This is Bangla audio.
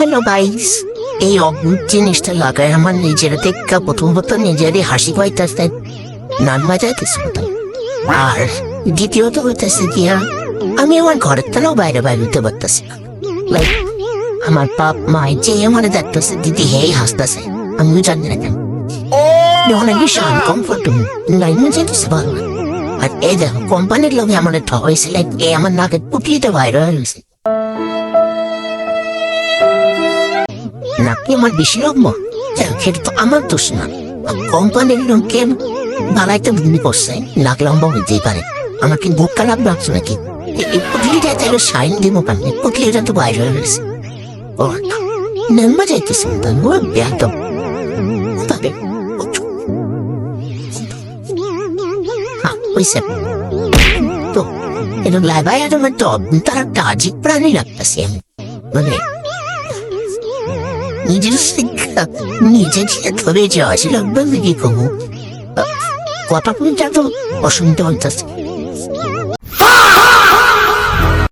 হ্যালো গাইস, এই অদ্ভুত জিনিসটা লাগায় আমার নিজের দেখা প্রথমত নিজেরই হাসি পাইতেছে, নান বাজাইতেছে। আর দ্বিতীয়ত হইতেছে গিয়া আমি আমার ঘরের তারাও বাইরে বাইরে হইতে পারতেছি না। লাইক আমার বাপ মা যে আমার দেখতেছে, দিদি হেই হাসতেছে, আমিও জানি না কেন অনেক বেশি আনকমফোর্টেবল, লাইনে যেতেছে ভালো না। আর এই দেখো কোম্পানির লোকে আমার ঠকাইছে, লাইক এ আমার নাকের পুটলিতে বাইরে হয়েছে নাকি আমার বেশি লম্বা, সেটা তো আমার দোষ না। কোম্পানির লোককে বানাইতে ভুল করছে, নাক লম্বা হইতেই পারে। আমার কি বুক খারাপ লাগছে নাকি? এই পুটলিটা তাহলে সাইন দিব কেন? পুটলিটা তো বাইরে হয়ে গেছে। ও নেমা যাইতেছে ও একদম তবে তো এরকম লাগাই আর আমার তো তার একটা আজিব প্রাণী লাগতেছে। আমি মানে নিজের শিক্ষা নিজে ধরে যাওয়া ছিল, কি কবু কথা বলতে তো অসুবিধা হইতেছে।